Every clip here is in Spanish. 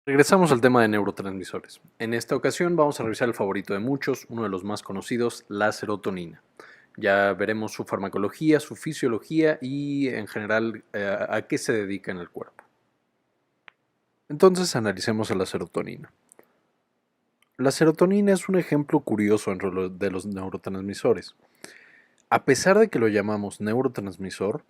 Regresamos al tema de neurotransmisores. En esta ocasión vamos a revisar el favorito de muchos, uno de los más conocidos, la serotonina. Ya veremos su farmacología, su fisiología y en general a qué se dedica en el cuerpo. Entonces analicemos a la serotonina. La serotonina es un ejemplo curioso de los neurotransmisores. A pesar de que lo llamamos neurotransmisor,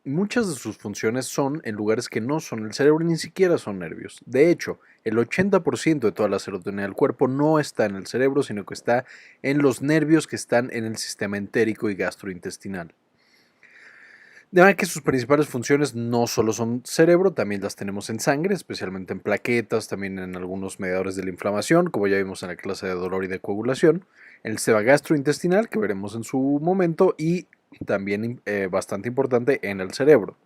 muchas de sus funciones son en lugares que no son el cerebro, ni siquiera son nervios. De hecho, el 80% de toda la serotonina del cuerpo no está en el cerebro, sino que está en los nervios que están en el sistema entérico y gastrointestinal. De manera que sus principales funciones no solo son cerebro, también las tenemos en sangre, especialmente en plaquetas, también en algunos mediadores de la inflamación, como ya vimos en la clase de dolor y de coagulación, en el sistema gastrointestinal, que veremos en su momento, y también bastante importante en el cerebro.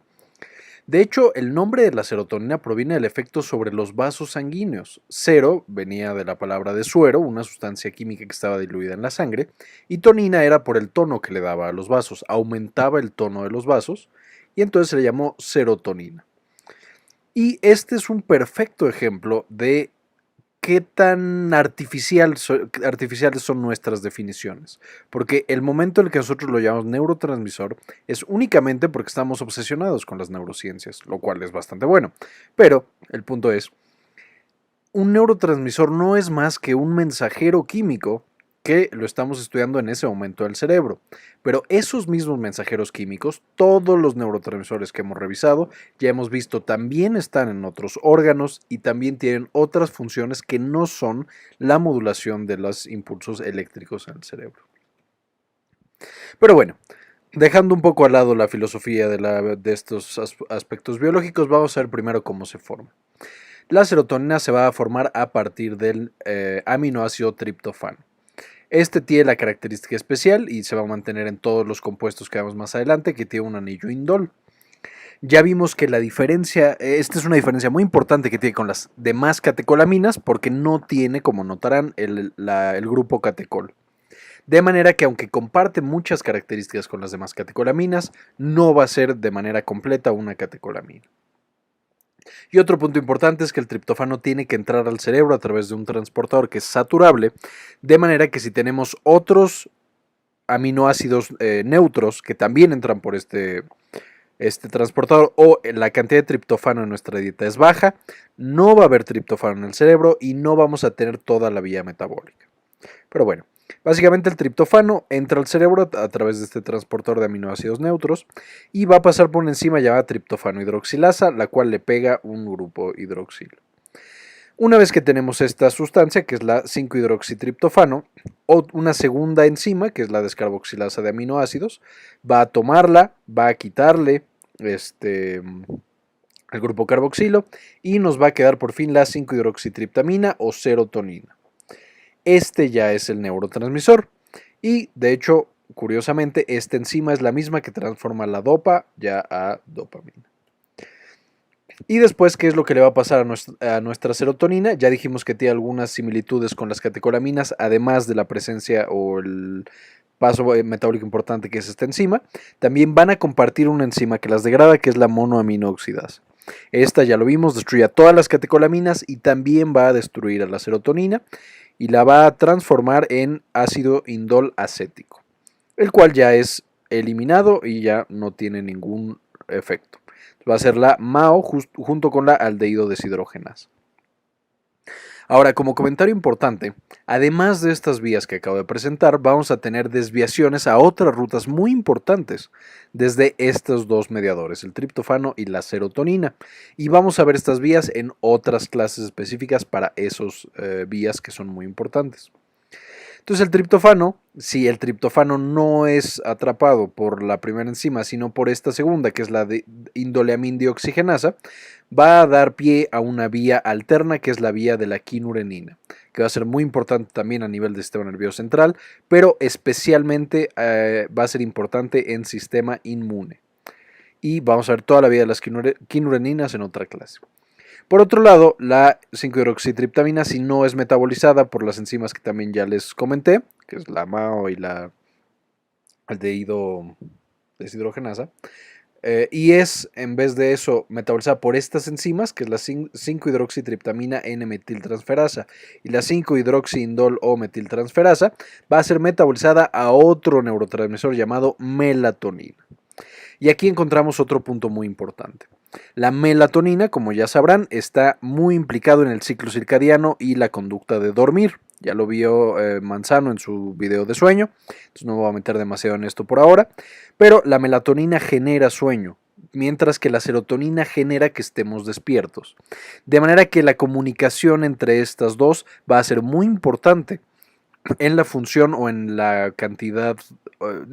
De hecho, el nombre de la serotonina proviene del efecto sobre los vasos sanguíneos. Sero venía de la palabra de suero, una sustancia química que estaba diluida en la sangre, y tonina era por el tono que le daba a los vasos, aumentaba el tono de los vasos, y entonces se le llamó serotonina. Y este es un perfecto ejemplo de qué tan artificiales son nuestras definiciones. Porque el momento en el que nosotros lo llamamos neurotransmisor es únicamente porque estamos obsesionados con las neurociencias, lo cual es bastante bueno. Pero el punto es, un neurotransmisor no es más que un mensajero químico que lo estamos estudiando en ese momento del cerebro. Pero esos mismos mensajeros químicos, todos los neurotransmisores que hemos revisado, ya hemos visto, también están en otros órganos y también tienen otras funciones que no son la modulación de los impulsos eléctricos en el cerebro. Pero bueno, dejando un poco al lado la filosofía de estos aspectos biológicos, vamos a ver primero cómo se forma. La serotonina se va a formar a partir del aminoácido triptofano. Este tiene la característica especial y se va a mantener en todos los compuestos que vemos más adelante, que tiene un anillo indol. Ya vimos que la diferencia, esta es una diferencia muy importante que tiene con las demás catecolaminas, porque no tiene, como notarán, el grupo catecol. De manera que aunque comparte muchas características con las demás catecolaminas, no va a ser de manera completa una catecolamina. Y otro punto importante es que el triptófano tiene que entrar al cerebro a través de un transportador que es saturable, de manera que si tenemos otros aminoácidos neutros que también entran por este transportador o la cantidad de triptófano en nuestra dieta es baja, no va a haber triptófano en el cerebro y no vamos a tener toda la vía metabólica. Pero bueno, básicamente el triptófano entra al cerebro a través de este transportador de aminoácidos neutros y va a pasar por una enzima llamada triptófano hidroxilasa, la cual le pega un grupo hidroxilo. Una vez que tenemos esta sustancia, que es la 5-hidroxitriptofano, o una segunda enzima, que es la descarboxilasa de aminoácidos, va a tomarla, va a quitarle el grupo carboxilo y nos va a quedar por fin la 5-hidroxitriptamina o serotonina. Este ya es el neurotransmisor y de hecho, curiosamente, esta enzima es la misma que transforma la dopa ya a dopamina. Y después, ¿qué es lo que le va a pasar a nuestra serotonina? Ya dijimos que tiene algunas similitudes con las catecolaminas, además de la presencia o el paso metabólico importante que es esta enzima. También van a compartir una enzima que las degrada, que es la monoaminooxidasa. Esta, ya lo vimos, destruye a todas las catecolaminas y también va a destruir a la serotonina y la va a transformar en ácido indol acético, el cual ya es eliminado y ya no tiene ningún efecto. Va a ser la MAO junto con la aldehído deshidrogenasa. Ahora, como comentario importante, además de estas vías que acabo de presentar, vamos a tener desviaciones a otras rutas muy importantes desde estos dos mediadores, el triptófano y la serotonina. Y vamos a ver estas vías en otras clases específicas para esos vías que son muy importantes. Entonces el triptófano, si el triptófano no es atrapado por la primera enzima, sino por esta segunda, que es la de indole-amindioxigenasa, va a dar pie a una vía alterna, que es la vía de la quinurenina, que va a ser muy importante también a nivel del sistema nervioso central, pero especialmente va a ser importante en sistema inmune. Y vamos a ver toda la vía de las quinureninas en otra clase. Por otro lado, la 5-hidroxitriptamina, si no es metabolizada por las enzimas que también ya les comenté, que es la MAO y la aldehído deshidrogenasa, Y es, en vez de eso, metabolizada por estas enzimas, que es la 5-hidroxitriptamina N-metiltransferasa y la 5-hidroxiindol o metiltransferasa, va a ser metabolizada a otro neurotransmisor llamado melatonina. Y aquí encontramos otro punto muy importante. La melatonina, como ya sabrán, está muy implicado en el ciclo circadiano y la conducta de dormir. Ya lo vio Manzano en su video de sueño, entonces no me voy a meter demasiado en esto por ahora, pero la melatonina genera sueño, mientras que la serotonina genera que estemos despiertos. De manera que la comunicación entre estas dos va a ser muy importante en la función o en la cantidad,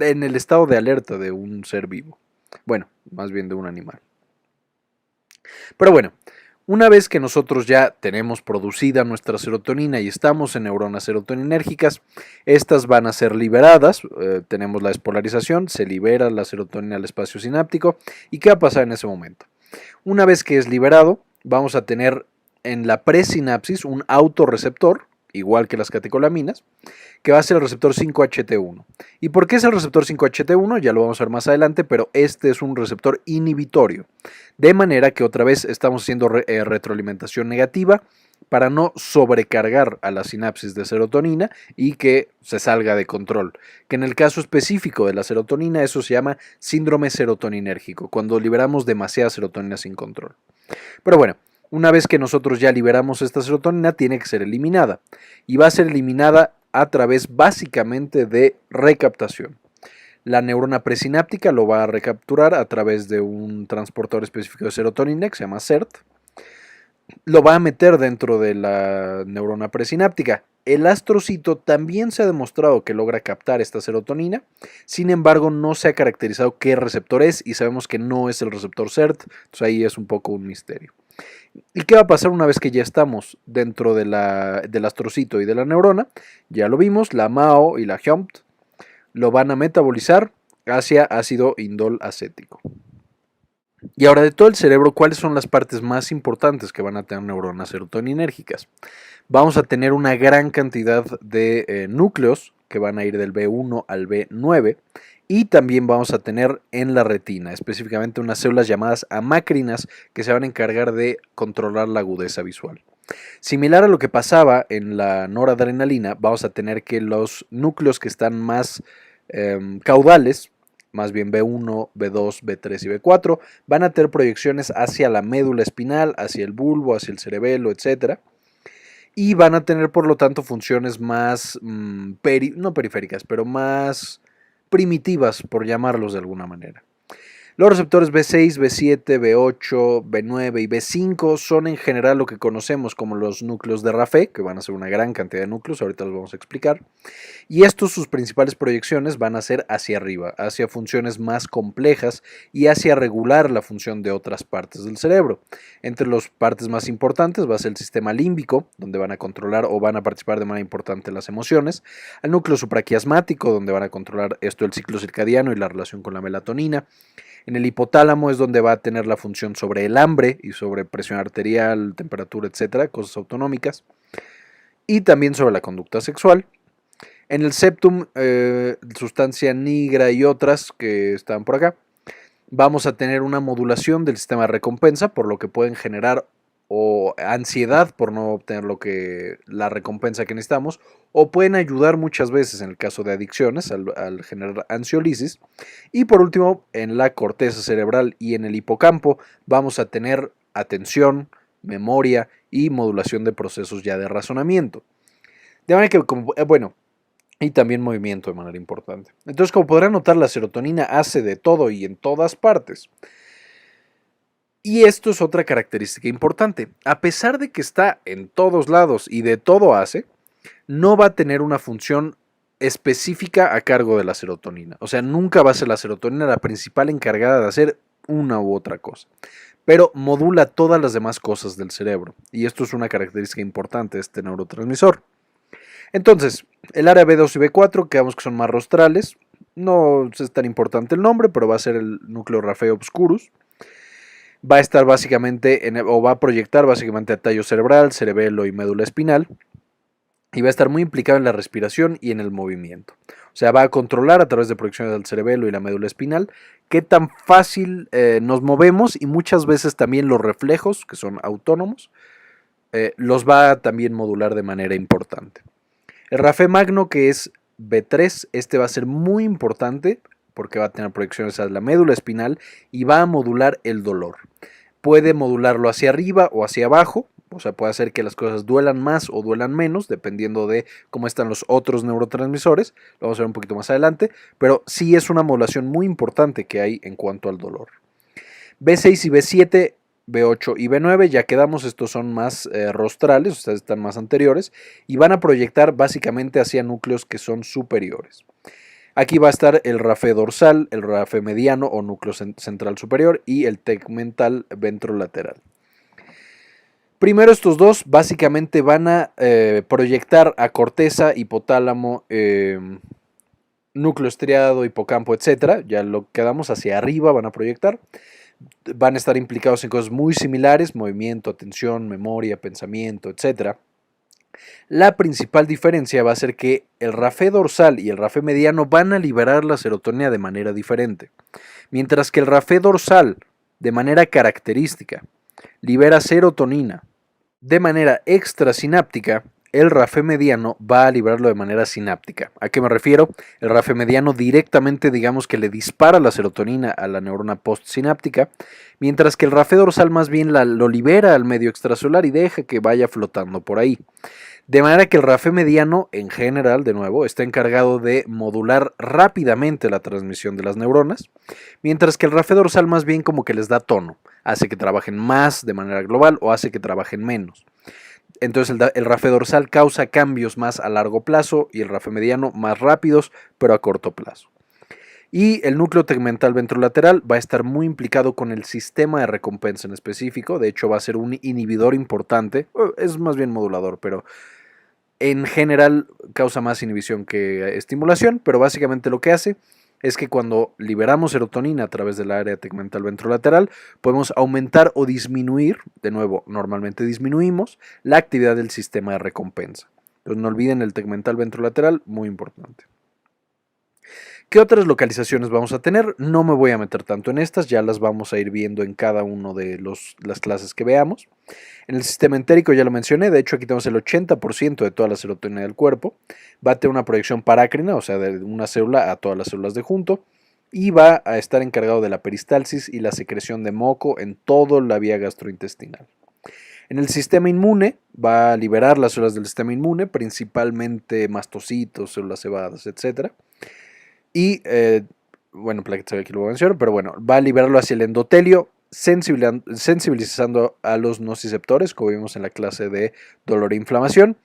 en el estado de alerta de un ser vivo. Bueno, más bien de un animal. Pero bueno, una vez que nosotros ya tenemos producida nuestra serotonina y estamos en neuronas serotoninérgicas, estas van a ser liberadas, tenemos la despolarización, se libera la serotonina al espacio sináptico. ¿Y qué va a pasar en ese momento? Una vez que es liberado, vamos a tener en la presinapsis un autorreceptor, igual que las catecolaminas, que va a ser el receptor 5-HT1. ¿Y por qué es el receptor 5-HT1? Ya lo vamos a ver más adelante, pero este es un receptor inhibitorio. De manera que otra vez estamos haciendo retroalimentación negativa para no sobrecargar a la sinapsis de serotonina y que se salga de control. Que en el caso específico de la serotonina eso se llama síndrome serotoninérgico, cuando liberamos demasiada serotonina sin control. Pero bueno, una vez que nosotros ya liberamos esta serotonina, tiene que ser eliminada. Y va a ser eliminada a través básicamente de recaptación. La neurona presináptica lo va a recapturar a través de un transportador específico de serotonina que se llama SERT. Lo va a meter dentro de la neurona presináptica. El astrocito también se ha demostrado que logra captar esta serotonina, sin embargo no se ha caracterizado qué receptor es y sabemos que no es el receptor SERT, entonces ahí es un poco un misterio. ¿Y qué va a pasar una vez que ya estamos dentro de del astrocito y de la neurona? Ya lo vimos, la MAO y la HOMT lo van a metabolizar hacia ácido indol acético. Y ahora de todo el cerebro, ¿cuáles son las partes más importantes que van a tener neuronas serotoninérgicas? Vamos a tener una gran cantidad de núcleos que van a ir del B1 al B9 y también vamos a tener en la retina, específicamente unas células llamadas amacrinas que se van a encargar de controlar la agudeza visual. Similar a lo que pasaba en la noradrenalina, vamos a tener que los núcleos que están más caudales, más bien B1, B2, B3 y B4, van a tener proyecciones hacia la médula espinal, hacia el bulbo, hacia el cerebelo, etc. Y van a tener, por lo tanto, funciones más, no periféricas, pero más primitivas, por llamarlos de alguna manera. Los receptores B6, B7, B8, B9 y B5 son en general lo que conocemos como los núcleos de Raffet, que van a ser una gran cantidad de núcleos, ahorita los vamos a explicar. Y estos, sus principales proyecciones van a ser hacia arriba, hacia funciones más complejas y hacia regular la función de otras partes del cerebro. Entre las partes más importantes va a ser el sistema límbico, donde van a controlar o van a participar de manera importante las emociones, el núcleo supraquiasmático, donde van a controlar esto el ciclo circadiano y la relación con la melatonina. En el hipotálamo es donde va a tener la función sobre el hambre y sobre presión arterial, temperatura, etcétera, cosas autonómicas. Y también sobre la conducta sexual. En el septum, sustancia nigra y otras que están por acá, vamos a tener una modulación del sistema de recompensa, por lo que pueden generar o ansiedad por no obtener la recompensa que necesitamos, o pueden ayudar muchas veces en el caso de adicciones al generar ansiolisis. Y por último, en la corteza cerebral y en el hipocampo vamos a tener atención, memoria y modulación de procesos ya de razonamiento. De manera que, bueno, y también movimiento de manera importante. Entonces, como podrán notar, la serotonina hace de todo y en todas partes. Y esto es otra característica importante. A pesar de que está en todos lados y de todo hace, no va a tener una función específica a cargo de la serotonina. O sea, nunca va a ser la serotonina la principal encargada de hacer una u otra cosa. Pero modula todas las demás cosas del cerebro. Y esto es una característica importante de este neurotransmisor. Entonces, el área B2 y B4, que vemos que son más rostrales. No es tan importante el nombre, pero va a ser el núcleo Raffet obscurus. Va a estar básicamente, o va a proyectar básicamente a tallo cerebral, cerebelo y médula espinal. Y va a estar muy implicado en la respiración y en el movimiento. O O sea, va a controlar a través de proyecciones del cerebelo y la médula espinal qué tan fácil nos movemos, y muchas veces también los reflejos, que son autónomos, los va a también modular de manera importante. El RAFE magno, que es B3, este va a ser muy importante porque va a tener proyecciones a la médula espinal y va a modular el dolor. Puede modularlo hacia arriba o hacia abajo, o sea, puede hacer que las cosas duelan más o duelan menos, dependiendo de cómo están los otros neurotransmisores. Lo vamos a ver un poquito más adelante, pero sí es una modulación muy importante que hay en cuanto al dolor. B6 y B7, B8 y B9, ya quedamos, estos son más rostrales, o sea, están más anteriores, y van a proyectar básicamente hacia núcleos que son superiores. Aquí va a estar el RAFE dorsal, el RAFE mediano o núcleo central superior y el tegmental ventrolateral. Primero, estos dos básicamente van a proyectar a corteza, hipotálamo, núcleo estriado, hipocampo, etc. Ya lo quedamos hacia arriba, van a proyectar. Van a estar implicados en cosas muy similares: movimiento, atención, memoria, pensamiento, etc. La principal diferencia va a ser que el RAFE dorsal y el RAFE mediano van a liberar la serotonina de manera diferente. Mientras que el RAFE dorsal, de manera característica, libera serotonina de manera extrasináptica, el RAFE mediano va a liberarlo de manera sináptica. ¿A qué me refiero? El RAFE mediano directamente, digamos que le dispara la serotonina a la neurona postsináptica, mientras que el RAFE dorsal más bien lo libera al medio extracelular y deja que vaya flotando por ahí. De manera que el RAFE mediano, en general, de nuevo, está encargado de modular rápidamente la transmisión de las neuronas, mientras que el RAFE dorsal más bien como que les da tono, hace que trabajen más de manera global o hace que trabajen menos. Entonces el RAFE dorsal causa cambios más a largo plazo y el RAFE mediano más rápidos, pero a corto plazo. Y el núcleo tegmental ventrolateral va a estar muy implicado con el sistema de recompensa en específico. De hecho, va a ser un inhibidor importante. Es más bien modulador, pero en general causa más inhibición que estimulación. Pero básicamente lo que hace es que cuando liberamos serotonina a través del área tegmental ventrolateral, podemos aumentar o disminuir, de nuevo, normalmente disminuimos, la actividad del sistema de recompensa. Entonces no olviden el tegmental ventrolateral, muy importante. ¿Qué otras localizaciones vamos a tener? No me voy a meter tanto en estas, ya las vamos a ir viendo en cada una de las clases que veamos. En el sistema entérico ya lo mencioné, de hecho aquí tenemos el 80% de toda la serotonina del cuerpo. Va a tener una proyección parácrina, o sea, de una célula a todas las células de junto, y va a estar encargado de la peristalsis y la secreción de moco en toda la vía gastrointestinal. En el sistema inmune va a liberar las células del sistema inmune, principalmente mastocitos, células cebadas, etc. Y, bueno, plaquetas aquí lo voy a mencionar, pero bueno, va a liberarlo hacia el endotelio, sensibilizando a los nociceptores, como vimos en la clase de dolor e inflamación,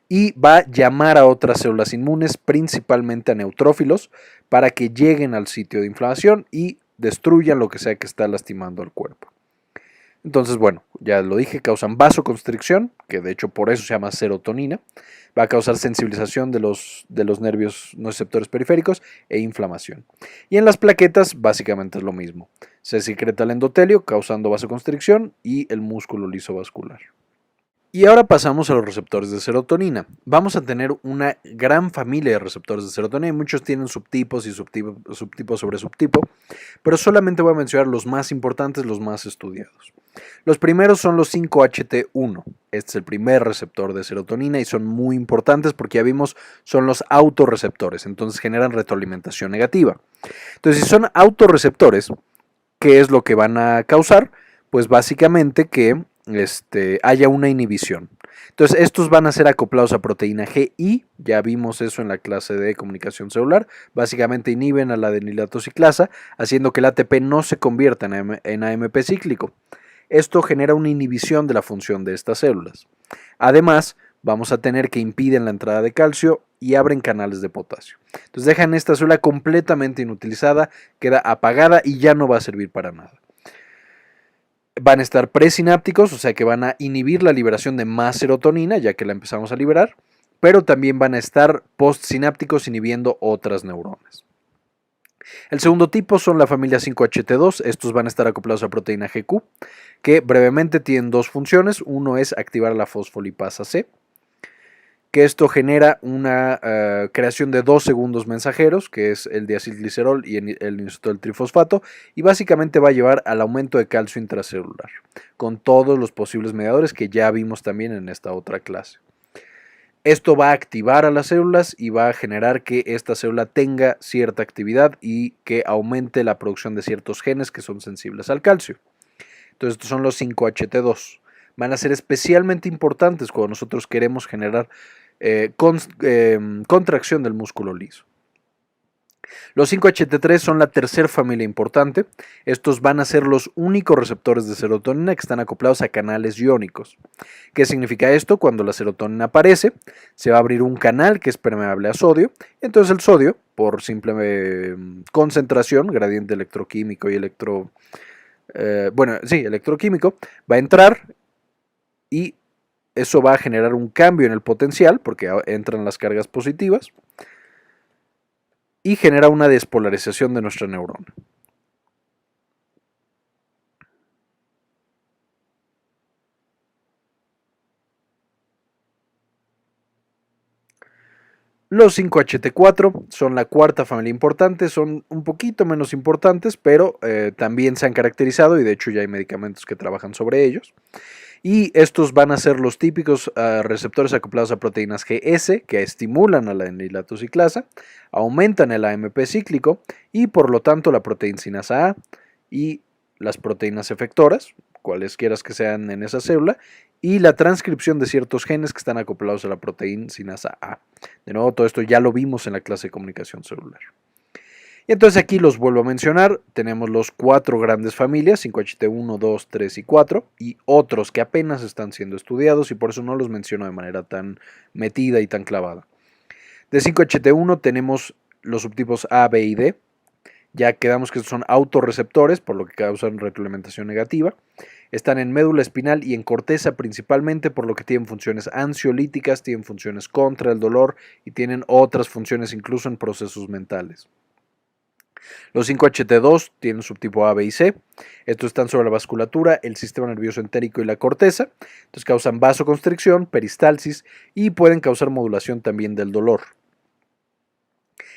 y va a llamar a otras células inmunes, principalmente a neutrófilos, para que lleguen al sitio de inflamación y destruyan lo que sea que está lastimando al cuerpo. Entonces, bueno, ya lo dije, causan vasoconstricción, que de hecho por eso se llama serotonina. Va a causar sensibilización de los nervios nociceptores periféricos e inflamación. Y en las plaquetas básicamente es lo mismo. Se secreta el endotelio causando vasoconstricción y el músculo liso vascular. Y ahora pasamos a los receptores de serotonina. Vamos a tener una gran familia de receptores de serotonina y muchos tienen subtipos y subtipos sobre subtipo, pero solamente voy a mencionar los más importantes, los más estudiados. Los primeros son los 5-HT1. Este es el primer receptor de serotonina y son muy importantes porque ya vimos, son los autorreceptores, entonces generan retroalimentación negativa. Entonces, si son autorreceptores, ¿qué es lo que van a causar? Pues básicamente que haya una inhibición. Entonces, estos van a ser acoplados a proteína G y ya vimos eso en la clase de comunicación celular. Básicamente inhiben a la adenilato ciclasa, haciendo que el ATP no se convierta en AMP cíclico. Esto genera una inhibición de la función de estas células. Además, vamos a tener que impiden la entrada de calcio y abren canales de potasio. Entonces, dejan esta célula completamente inutilizada, queda apagada y ya no va a servir para nada. Van a estar presinápticos, o sea que van a inhibir la liberación de más serotonina, ya que la empezamos a liberar, pero también van a estar postsinápticos inhibiendo otras neuronas. El segundo tipo son la familia 5-HT2, estos van a estar acoplados a proteína GQ, que brevemente tienen dos funciones. Uno es activar la fosfolipasa C que esto genera una creación de dos segundos mensajeros, que es el diacilglicerol y el inositol trifosfato, y básicamente va a llevar al aumento de calcio intracelular, con todos los posibles mediadores que ya vimos también en esta otra clase. Esto va a activar a las células y va a generar que esta célula tenga cierta actividad y que aumente la producción de ciertos genes que son sensibles al calcio. Entonces estos son los 5-HT2. Van a ser especialmente importantes cuando nosotros queremos generar contracción del músculo liso. Los 5-HT3 son la tercera familia importante. Estos van a ser los únicos receptores de serotonina que están acoplados a canales iónicos. ¿Qué significa esto? Cuando la serotonina aparece, se va a abrir un canal que es permeable a sodio. Entonces el sodio, por simple concentración, gradiente electroquímico y electroquímico, va a entrar y eso va a generar un cambio en el potencial porque entran las cargas positivas y genera una despolarización de nuestra neurona. Los 5-HT4 son la cuarta familia importante, son un poquito menos importantes, pero también se han caracterizado y de hecho ya hay medicamentos que trabajan sobre ellos. Y estos van a ser los típicos receptores acoplados a proteínas GS que estimulan a la N-latociclasa, aumentan el AMP cíclico y por lo tanto la proteincinasa A y las proteínas efectoras, cualesquiera que sean en esa célula, y la transcripción de ciertos genes que están acoplados a la proteincinasa A. De nuevo, todo esto ya lo vimos en la clase de comunicación celular. Y entonces aquí los vuelvo a mencionar, tenemos los cuatro grandes familias, 5-HT1, 2, 3 y 4, y otros que apenas están siendo estudiados y por eso no los menciono de manera tan metida y tan clavada. De 5-HT1 tenemos los subtipos A, B y D, ya quedamos que estos son autorreceptores, por lo que causan retroalimentación negativa. Están en médula espinal y en corteza principalmente, por lo que tienen funciones ansiolíticas, tienen funciones contra el dolor y tienen otras funciones incluso en procesos mentales. Los 5-HT2 tienen subtipo A, B y C. Estos están sobre la vasculatura, el sistema nervioso entérico y la corteza. Entonces causan vasoconstricción, peristalsis y pueden causar modulación también del dolor.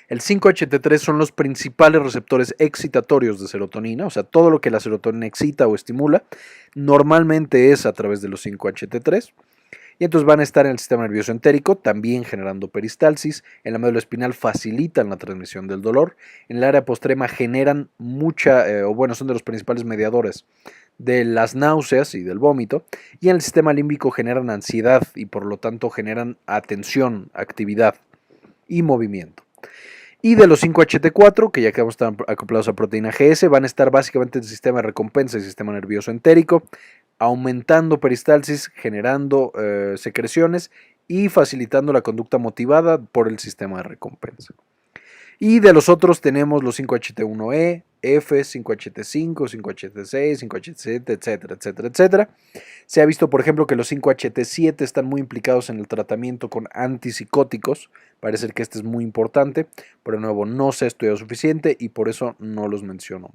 El 5-HT3 son los principales receptores excitatorios de serotonina, o sea, todo lo que la serotonina excita o estimula, normalmente es a través de los 5-HT3. Y entonces van a estar en el sistema nervioso entérico, también generando peristalsis. En la médula espinal facilitan la transmisión del dolor. En el área postrema generan son de los principales mediadores de las náuseas y del vómito. Y en el sistema límbico generan ansiedad y por lo tanto generan atención, actividad y movimiento. Y de los 5-HT4, que ya que están acoplados a proteína GS, van a estar básicamente en el sistema de recompensa y sistema nervioso entérico, aumentando peristalsis, generando secreciones y facilitando la conducta motivada por el sistema de recompensa. Y de los otros tenemos los 5-HT1E, F, 5-HT5, 5-HT6, 5-HT7, etcétera, etcétera, etcétera. Se ha visto, por ejemplo, que los 5-HT7 están muy implicados en el tratamiento con antipsicóticos. Parece que este es muy importante, pero de nuevo no se ha estudiado suficiente y por eso no los menciono.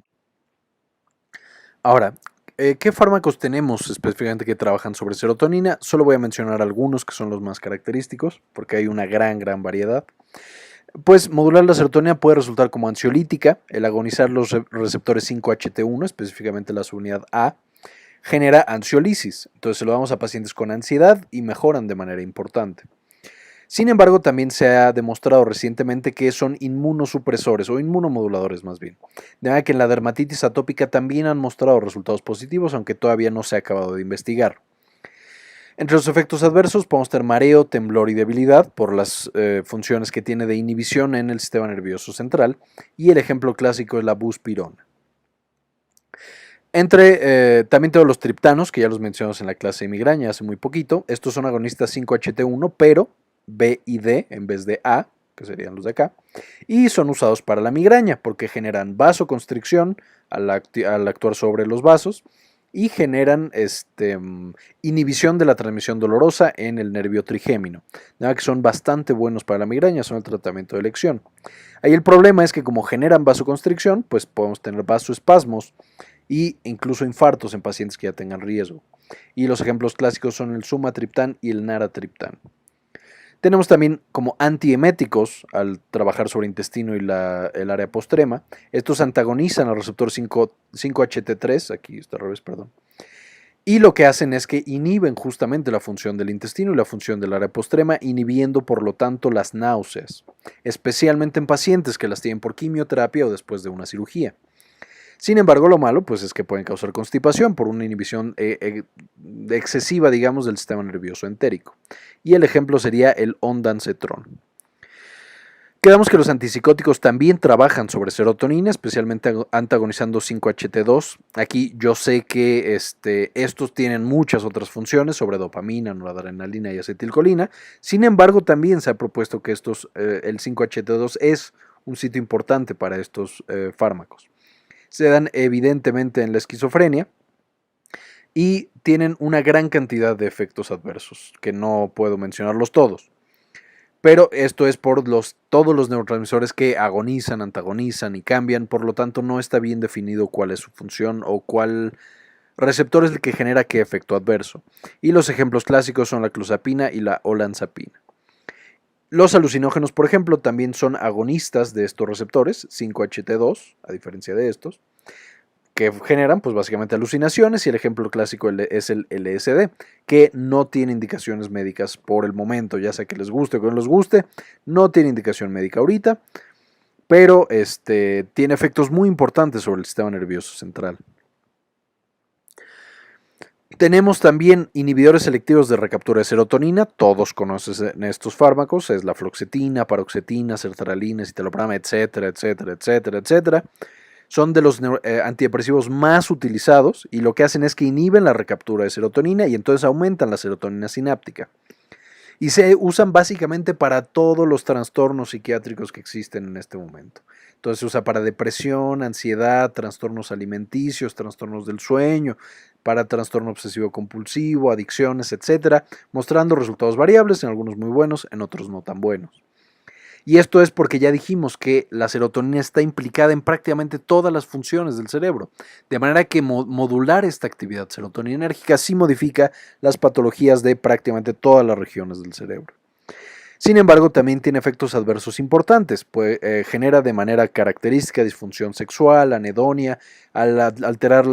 Ahora, ¿qué fármacos tenemos específicamente que trabajan sobre serotonina? Solo voy a mencionar algunos que son los más característicos, porque hay una gran variedad. Pues modular la serotonina puede resultar como ansiolítica. El agonizar los receptores 5-HT1, específicamente la subunidad A, genera ansiolisis. Entonces se lo damos a pacientes con ansiedad y mejoran de manera importante. Sin embargo, también se ha demostrado recientemente que son inmunosupresores o inmunomoduladores más bien. De manera que en la dermatitis atópica también han mostrado resultados positivos, aunque todavía no se ha acabado de investigar. Entre los efectos adversos podemos tener mareo, temblor y debilidad por las funciones que tiene de inhibición en el sistema nervioso central, y el ejemplo clásico es la buspirona. También tengo los triptanos, que ya los mencionamos en la clase de migraña hace muy poquito. Estos son agonistas 5-HT1, pero B y D en vez de A, que serían los de acá, y son usados para la migraña porque generan vasoconstricción al actuar sobre los vasos y generan inhibición de la transmisión dolorosa en el nervio trigémino. Nada que son bastante buenos para la migraña, son el tratamiento de elección. Ahí el problema es que como generan vasoconstricción, pues podemos tener vasoespasmos e incluso infartos en pacientes que ya tengan riesgo. Y los ejemplos clásicos son el sumatriptán y el naratriptán. Tenemos también como antieméticos al trabajar sobre intestino y el área postrema. Estos antagonizan al receptor 5HT3, aquí está al revés, perdón. Y lo que hacen es que inhiben justamente la función del intestino y la función del área postrema, inhibiendo por lo tanto las náuseas, especialmente en pacientes que las tienen por quimioterapia o después de una cirugía. Sin embargo, lo malo pues, es que pueden causar constipación por una inhibición excesiva, digamos, del sistema nervioso entérico. Y el ejemplo sería el ondansetron. Quedamos que los antipsicóticos también trabajan sobre serotonina, especialmente antagonizando 5HT2. Aquí yo sé que estos tienen muchas otras funciones sobre dopamina, noradrenalina y acetilcolina. Sin embargo, también se ha propuesto que el 5HT2 es un sitio importante para estos fármacos. Se dan evidentemente en la esquizofrenia y tienen una gran cantidad de efectos adversos, que no puedo mencionarlos todos. Pero esto es por todos los neurotransmisores que agonizan, antagonizan y cambian, por lo tanto no está bien definido cuál es su función o cuál receptor es el que genera qué efecto adverso. Y los ejemplos clásicos son la clozapina y la olanzapina. Los alucinógenos, por ejemplo, también son agonistas de estos receptores, 5HT2, a diferencia de estos, que generan pues básicamente alucinaciones, y el ejemplo clásico es el LSD, que no tiene indicaciones médicas por el momento, ya sea que les guste o que no les guste, no tiene indicación médica ahorita, pero tiene efectos muy importantes sobre el sistema nervioso central. Tenemos también inhibidores selectivos de recaptura de serotonina, todos conocen estos fármacos, es la fluoxetina, paroxetina, sertralina, citalopram, etcétera, etcétera, etcétera, etcétera. Son de los antidepresivos más utilizados y lo que hacen es que inhiben la recaptura de serotonina y entonces aumentan la serotonina sináptica. Y se usan básicamente para todos los trastornos psiquiátricos que existen en este momento. Entonces se usa para depresión, ansiedad, trastornos alimenticios, trastornos del sueño, para trastorno obsesivo compulsivo, adicciones, etcétera, mostrando resultados variables, en algunos muy buenos, en otros no tan buenos. Y esto es porque ya dijimos que la serotonina está implicada en prácticamente todas las funciones del cerebro, de manera que modular esta actividad serotoninérgica sí modifica las patologías de prácticamente todas las regiones del cerebro. Sin embargo, también tiene efectos adversos importantes, pues genera de manera característica disfunción sexual, anedonia, al alterar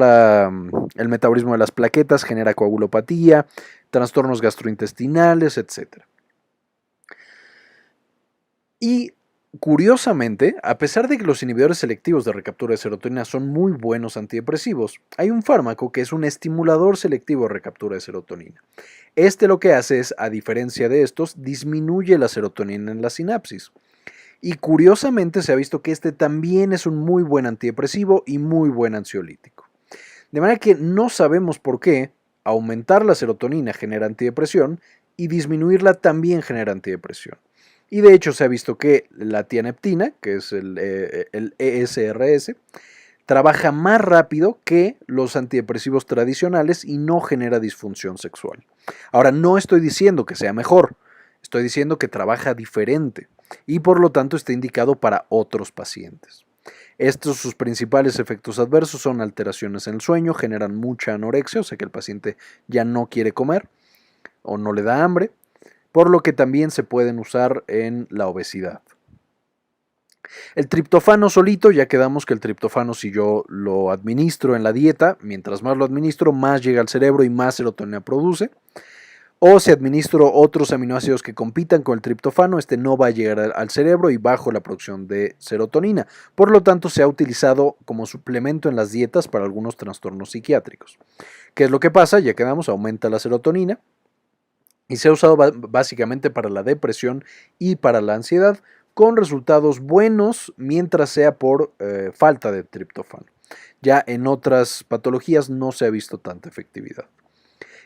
el metabolismo de las plaquetas genera coagulopatía, trastornos gastrointestinales, etc. Y curiosamente, a pesar de que los inhibidores selectivos de recaptura de serotonina son muy buenos antidepresivos, hay un fármaco que es un estimulador selectivo de recaptura de serotonina. Este lo que hace es, a diferencia de estos, disminuye la serotonina en la sinapsis. Y curiosamente se ha visto que este también es un muy buen antidepresivo y muy buen ansiolítico. De manera que no sabemos por qué aumentar la serotonina genera antidepresión y disminuirla también genera antidepresión. Y de hecho se ha visto que la tianeptina, que es el ESRS, trabaja más rápido que los antidepresivos tradicionales y no genera disfunción sexual. Ahora, no estoy diciendo que sea mejor, estoy diciendo que trabaja diferente y por lo tanto está indicado para otros pacientes. Sus principales efectos adversos son alteraciones en el sueño, generan mucha anorexia, o sea que el paciente ya no quiere comer o no le da hambre, por lo que también se pueden usar en la obesidad. El triptofano solito, ya quedamos que el triptofano, si yo lo administro en la dieta, mientras más lo administro, más llega al cerebro y más serotonina produce. O si administro otros aminoácidos que compitan con el triptofano, este no va a llegar al cerebro y bajo la producción de serotonina. Por lo tanto, se ha utilizado como suplemento en las dietas para algunos trastornos psiquiátricos. ¿Qué es lo que pasa? Ya quedamos, aumenta la serotonina y se ha usado básicamente para la depresión y para la ansiedad, con resultados buenos mientras sea por falta de triptofano. Ya en otras patologías no se ha visto tanta efectividad.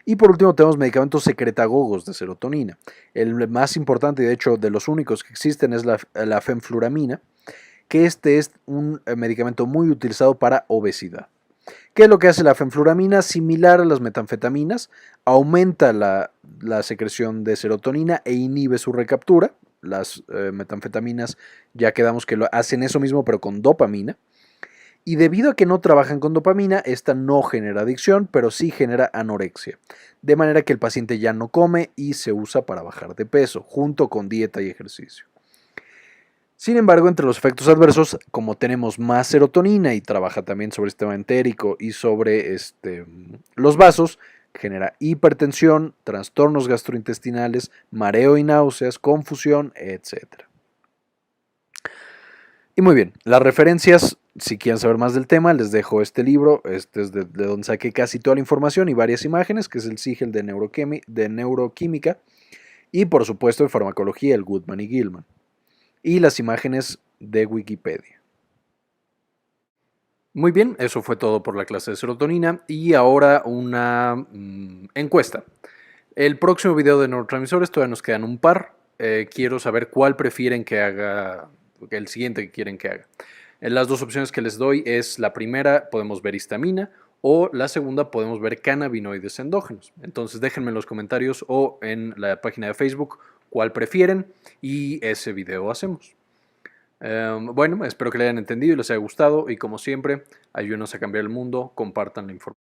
Y por último tenemos medicamentos secretagogos de serotonina. El más importante y de hecho de los únicos que existen es la fenfluramina, que este es un medicamento muy utilizado para obesidad. ¿Qué es lo que hace la fenfluramina? Similar a las metanfetaminas, aumenta la secreción de serotonina e inhibe su recaptura. Las metanfetaminas ya quedamos que lo hacen eso mismo pero con dopamina. Y debido a que no trabajan con dopamina, esta no genera adicción, pero sí genera anorexia. De manera que el paciente ya no come y se usa para bajar de peso, junto con dieta y ejercicio. Sin embargo, entre los efectos adversos, como tenemos más serotonina y trabaja también sobre el sistema entérico y sobre los vasos, genera hipertensión, trastornos gastrointestinales, mareo y náuseas, confusión, etc. Y muy bien, las referencias, si quieren saber más del tema, les dejo este libro, este es de donde saqué casi toda la información y varias imágenes, que es el Siegel de Neuroquímica, y por supuesto de farmacología, el Goodman y Gilman, y las imágenes de Wikipedia. Muy bien, eso fue todo por la clase de serotonina y ahora una encuesta. El próximo video de neurotransmisores todavía nos quedan un par. Quiero saber cuál prefieren que haga, el siguiente que quieren que haga. Las dos opciones que les doy es la primera, podemos ver histamina, o la segunda, podemos ver cannabinoides endógenos. Entonces déjenme en los comentarios o en la página de Facebook cuál prefieren y ese video hacemos. Bueno, espero que le hayan entendido y les haya gustado y como siempre, ayúdenos a cambiar el mundo, compartan la información.